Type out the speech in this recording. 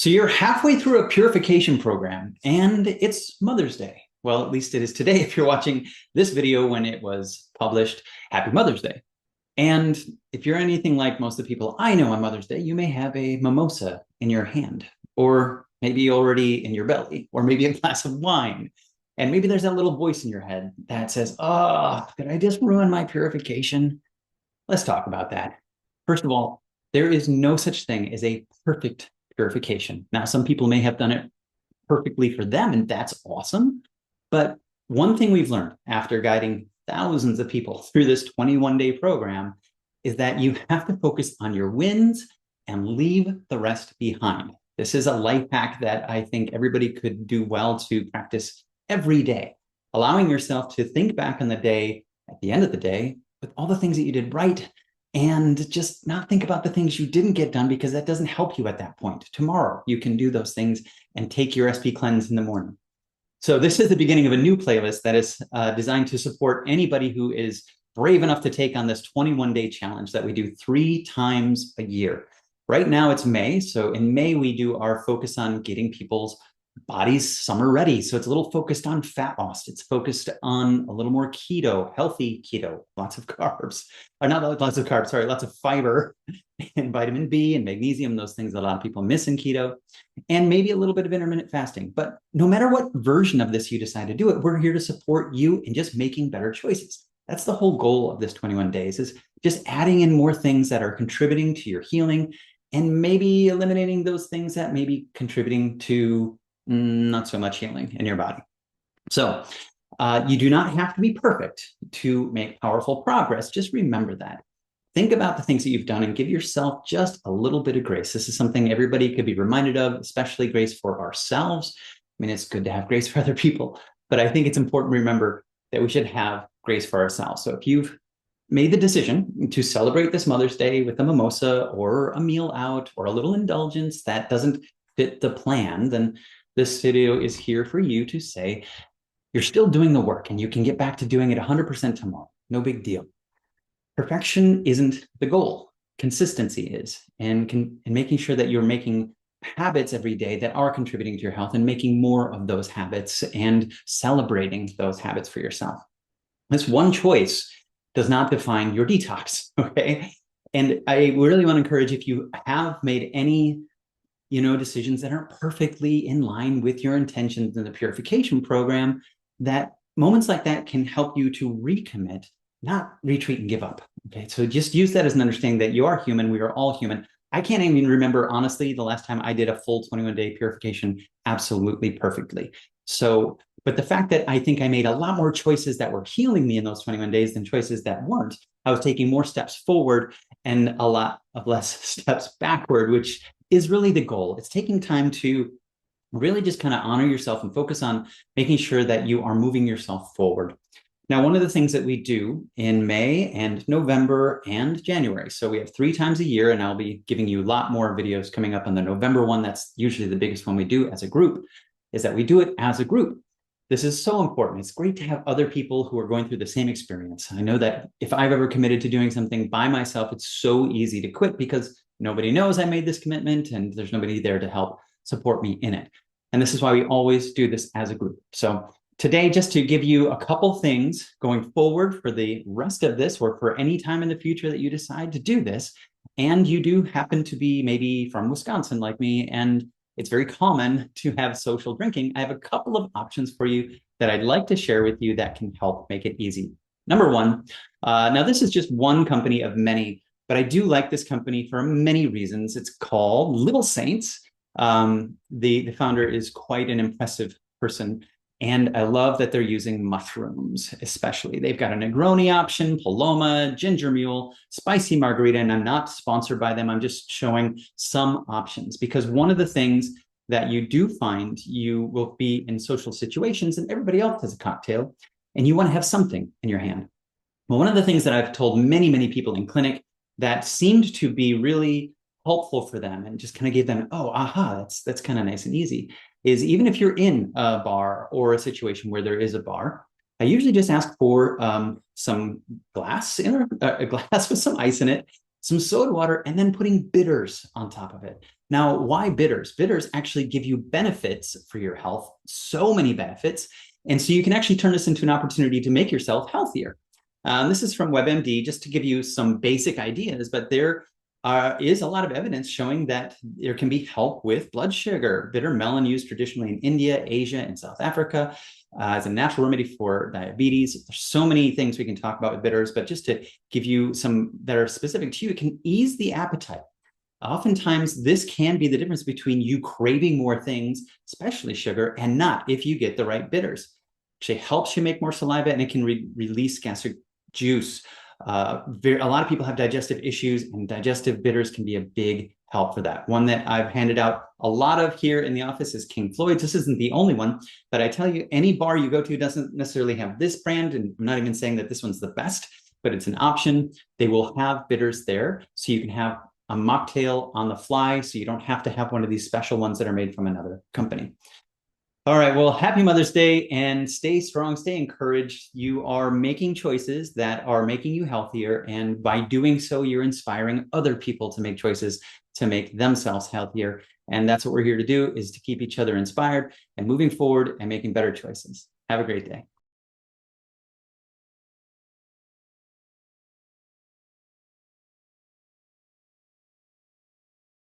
So you're halfway through a purification program and it's Mother's Day. Well, at least it is today if you're watching this video when it was published. Happy Mother's Day. And if you're anything like most of the people I know on Mother's Day, you may have a mimosa in your hand, or maybe already in your belly, or maybe a glass of wine. And maybe there's that little voice in your head that says, oh, did I just ruin my purification? Let's talk about that. First of all, there is no such thing as a perfect purification. Now, some people may have done it perfectly for them, and that's awesome. But one thing we've learned after guiding thousands of people through this 21-day program is that you have to focus on your wins and leave the rest behind. This is a life hack that I think everybody could do well to practice every day, allowing yourself to think back on the day at the end of the day with all the things that you did right, and just not think about the things you didn't get done, because that doesn't help you at that point. Tomorrow, you can do those things and take your SP cleanse in the morning. So this is the beginning of a new playlist that is designed to support anybody who is brave enough to take on this 21-day challenge that we do 3 times a year. Right now it's May. So in May, we do our focus on getting people's bodies summer ready. So it's a little focused on fat loss. It's focused on a little more keto, healthy keto, lots of carbs, or not lots of carbs, sorry, lots of fiber and vitamin B and magnesium, those things that a lot of people miss in keto, and maybe a little bit of intermittent fasting. But no matter what version of this you decide to do it, we're here to support you in just making better choices. That's the whole goal of this 21 days, is just adding in more things that are contributing to your healing, and maybe eliminating those things that may be contributing to not so much healing in your body. So you do not have to be perfect to make powerful progress. Just remember that. Think about the things that you've done and give yourself just a little bit of grace. This is something everybody could be reminded of, especially grace for ourselves. I mean, it's good to have grace for other people, but I think it's important to remember that we should have grace for ourselves. So if you've made the decision to celebrate this Mother's Day with a mimosa or a meal out or a little indulgence that doesn't fit the plan, then this video is here for you to say, you're still doing the work and you can get back to doing it 100% tomorrow. No big deal. Perfection isn't the goal. Consistency is, and making sure that you're making habits every day that are contributing to your health, and making more of those habits and celebrating those habits for yourself. This one choice does not define your detox, okay? And I really want to encourage, if you have made any decisions that aren't perfectly in line with your intentions in the purification program, that moments like that can help you to recommit, not retreat and give up. Okay, so just use that as an understanding that you are human. We are all human. I can't even remember, honestly, the last time I did a full 21-day purification absolutely perfectly. So, but the fact that I think I made a lot more choices that were healing me in those 21 days than choices that weren't, I was taking more steps forward and a lot of less steps backward, which is really the goal. It's taking time to really just kind of honor yourself and focus on making sure that you are moving yourself forward. Now, one of the things that we do in May and November and January, so we have 3 times a year, and I'll be giving you a lot more videos coming up on the November one. That's usually the biggest one we do as a group, is that we do it as a group. This is so important. It's great to have other people who are going through the same experience. I know that if I've ever committed to doing something by myself, it's so easy to quit because nobody knows I made this commitment and there's nobody there to help support me in it. And this is why we always do this as a group. So today, just to give you a couple things going forward for the rest of this, or for any time in the future that you decide to do this, and you do happen to be maybe from Wisconsin like me, and it's very common to have social drinking, I have a couple of options for you that I'd like to share with you that can help make it easy. Number one, now this is just one company of many, but I do like this company for many reasons. It's called Little Saints. The founder is quite an impressive person, and I love that they're using mushrooms, especially. They've got a Negroni option, Paloma, ginger mule, spicy margarita, and I'm not sponsored by them. I'm just showing some options, because one of the things that you do find, you will be in social situations and everybody else has a cocktail and you want to have something in your hand. Well, one of the things that I've told many, many people in clinic that seemed to be really helpful for them and just kind of gave them, oh, aha, that's kind of nice and easy, is even if you're in a bar or a situation where there is a bar, I usually just ask for some glass, a glass with some ice in it, some soda water, and then putting bitters on top of it. Now, why bitters? Bitters actually give you benefits for your health, so many benefits. And so you can actually turn this into an opportunity to make yourself healthier. This is from WebMD, just to give you some basic ideas, but there is a lot of evidence showing that there can be help with blood sugar. Bitter melon used traditionally in India, Asia, and South Africa as a natural remedy for diabetes. There's so many things we can talk about with bitters, but just to give you some that are specific to you, it can ease the appetite. Oftentimes, this can be the difference between you craving more things, especially sugar, and not if you get the right bitters. Actually helps you make more saliva, and it can release gastric juice. A lot of people have digestive issues, and digestive bitters can be a big help for that. One that I've handed out a lot of here in the office is King Floyd's. This isn't the only one, but I tell you, any bar you go to doesn't necessarily have this brand, and I'm not even saying that this one's the best, but it's an option. They will have bitters there, so you can have a mocktail on the fly, so you don't have to have one of these special ones that are made from another company. All right, well, happy Mother's Day, and stay strong, stay encouraged. You are making choices that are making you healthier, and by doing so, you're inspiring other people to make choices to make themselves healthier. And that's what we're here to do, is to keep each other inspired and moving forward and making better choices. Have a great day.